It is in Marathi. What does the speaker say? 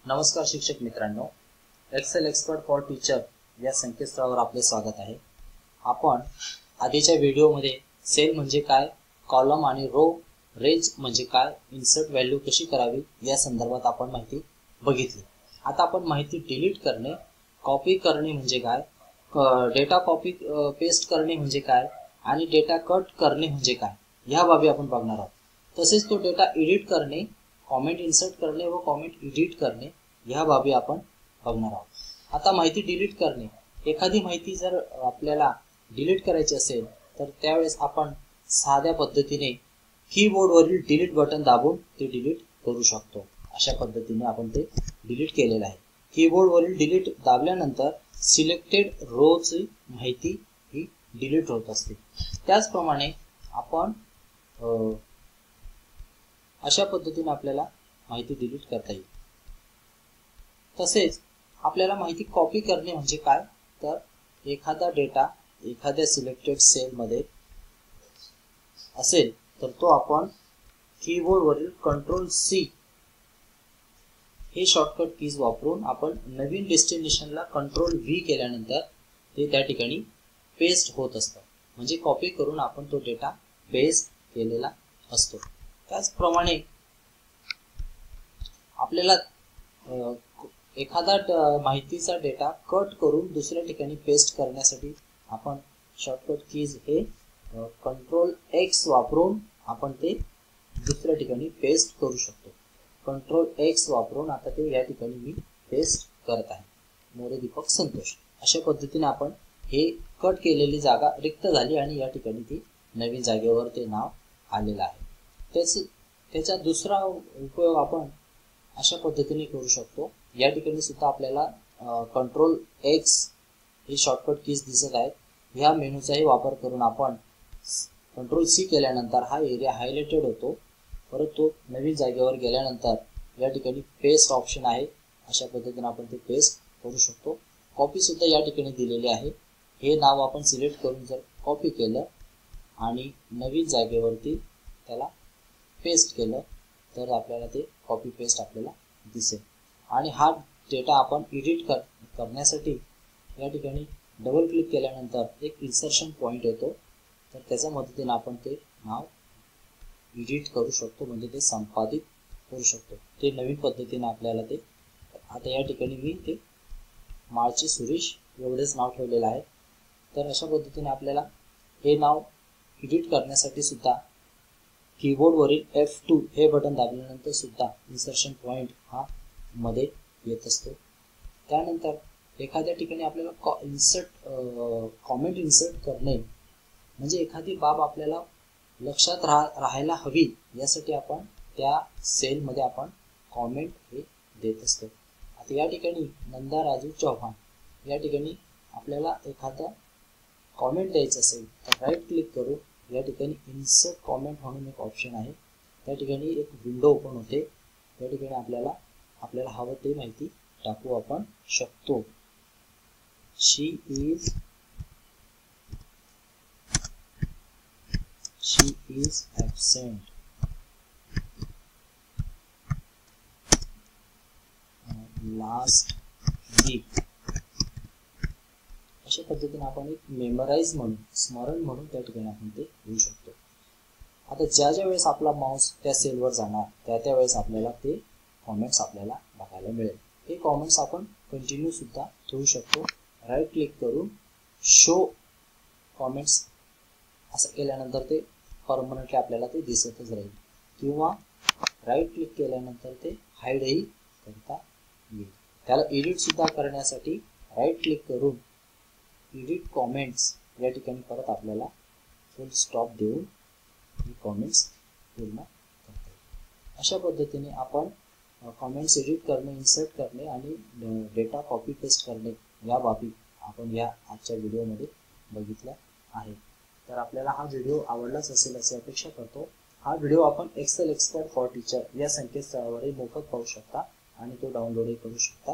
नमस्कार शिक्षक मित्रांनो, एक्सेल एक्सपर्ट फॉर टीचर या संकेतस्थळावर आपले स्वागत आहे। आपण आधीच्या व्हिडिओमध्ये सेल म्हणजे काय, कॉलम आणि रो, रेंज म्हणजे काय, इन्सर्ट व्हॅल्यू कशी करावी या संदर्भात आपण माहिती बघितली। आता आपण माहिती डिलीट करणे, कॉपी करणे म्हणजे काय, डेटा कॉपी पेस्ट करणे म्हणजे काय आणि डेटा कट करणे म्हणजे काय या बाबी आपण बघणार आहोत। तसेच तो डेटा एडिट करणे, कॉमेंट इन्सर्ट करणे व कॉमेंट एडिट करणे ह्या बाबी आपण बघणार आहोत। आता माहिती डिलीट करणे, एखादी माहिती जर आपल्याला डिलीट करायची असेल तर त्यावेळेस आपण साध्या पद्धतीने कीबोर्डवरील डिलीट बटन दाबून ते डिलीट करू शकतो। अशा पद्धतीने आपण ते डिलीट केलेलं आहे। कीबोर्डवरील डिलीट दाबल्यानंतर सिलेक्टेड रोची माहिती ही डिलीट होत असते। त्याचप्रमाणे आपण अशा पद्धतीने आपल्याला माहिती डिलीट करता येईल। तसेच आपल्याला माहिती कॉपी करणे म्हणजे काय, तर एखादा डेटा एखाद्या सिलेक्टेड सेल मध्ये असेल तर तो आपण कीबोर्डवरील कंट्रोल सी हे शॉर्टकट कीज वापरून आपण नवीन डेस्टिनेशनला कंट्रोल व्ही केल्यानंतर ते त्या ठिकाणी पेस्ट होत असतं, म्हणजे कॉपी करून आपण तो डेटा पेस्ट केलेला असतो। त्याचप्रमाणे आपल्याला एखादा माहितीचा डेटा कट करून दुसऱ्या ठिकाणी पेस्ट करण्यासाठी आपण शॉर्टकट कीज हे कंट्रोल एक्स वापरून आपण ते दुसऱ्या ठिकाणी पेस्ट करू शकतो। कंट्रोल एक्स वापरून आता ते या ठिकाणी मी पेस्ट करत आहे, मोरे दीपक संतोष। अशा पद्धतीने आपण हे कट केलेली जागा रिक्त झाली आणि या ठिकाणी ती नवीन जागेवर ते नाव आलेलं आहे। त्याचा दुसरा उपयोग आपण अशा पद्धतीने करू शकतो। या ठिकाणी सुद्धा आपल्याला कंट्रोल एक्स हे शॉर्टकट कीज दिसत आहेत। ह्या मेनूचाही वापर करून आपण कंट्रोल सी केल्यानंतर हा एरिया हायलाइटेड होतो, परत तो नवीन जागेवर गेल्यानंतर या ठिकाणी पेस्ट ऑप्शन आहे। अशा पद्धतीने आपण ते पेस्ट करू शकतो। कॉपी सुद्धा या ठिकाणी दिलेली आहे। हे नाव आपण सिलेक्ट करून जर कॉपी केलं आणि नवीन जागेवरती त्याला पेस्ट केलं तर आपल्याला ते कॉपी पेस्ट आपल्याला दिसेल। आणि हा डेटा आपण एडिट करण्यासाठी या ठिकाणी डबल क्लिक केल्यानंतर एक इन्सर्शन पॉइंट येतो, तर त्याच्या मदतीने आपण ते नाव एडिट करू शकतो, म्हणजे ते संपादित करू शकतो। ते नवीन पद्धतीने आपल्याला ते आता या ठिकाणी मी ते माळची सुरेश एवढेच नाव ठेवलेलं आहे। तर अशा पद्धतीने आपल्याला हे नाव एडिट करण्यासाठी सुद्धा कीबोर्डवरील F2 हे बटन दाबल्यानंतर सुद्धा इन्सर्शन पॉइंट हा मध्ये येत असतो। त्यानंतर एखाद्या ठिकाणी आपल्याला कॉमेंट इन्सर्ट करणे, म्हणजे एखादी बाब आपल्याला लक्षात राहायला हवी यासाठी आपण त्या सेलमध्ये आपण कॉमेंट हे देत असतो। आता या ठिकाणी नंदा राजू चव्हाण या ठिकाणी आपल्याला एखादा कॉमेंट द्यायचं असेल तर राईट क्लिक करून या ठिकाणी इन्सर्ट कॉमेंट म्हणून एक ऑप्शन आहे, त्या ठिकाणी एक विंडो ओपन होते। या ठिकाणी आपल्याला हवं ते माहिती टाकू आपण शकतो। शी इज ॲब्सेंट लास्ट वीक। अशा पद्धतीने आपण एक मेमराइज म्हणून, स्मरण म्हणून त्या ठिकाणी आपण ते लिहू शकतो। आता ज्या वेळेस आपला माऊस त्या सेलवर जाणार त्या वेळेस आपल्याला ते कॉमेंट्स आपल्याला बघायला मिळेल। हे कॉमेंट्स आपण कंटिन्यू सुद्धा ठेवू शकतो। राईट क्लिक करून शो कॉमेंट्स असं केल्यानंतर ते परमनंटली आपल्याला ते दिसतच राहील, किंवा राईट क्लिक केल्यानंतर ते हाईडही करता येईल। त्याला एडिट सुद्धा करण्यासाठी राईट क्लिक करून एडिट कॉमेंट्स या ठिकाणी परत आपल्याला फुल स्टॉप देऊन हे कॉमेंट्स पूर्ण करता येईल। अशा पद्धतीने आपण कॉमेंट्स एडिट करणे, इन्सर्ट करणे आणि डेटा कॉपी पेस्ट करणे या बाबी आपण या आजच्या व्हिडिओमध्ये बघितल्या आहे। तर आपल्याला हा व्हिडिओ आवडलाच असेल अशी अपेक्षा करतो। हा व्हिडिओ आपण एक्सेल एक्सपर्ट फॉर टीचर या संकेतस्थळावरही मोफत पाहू शकता आणि तो डाउनलोडही करू शकता।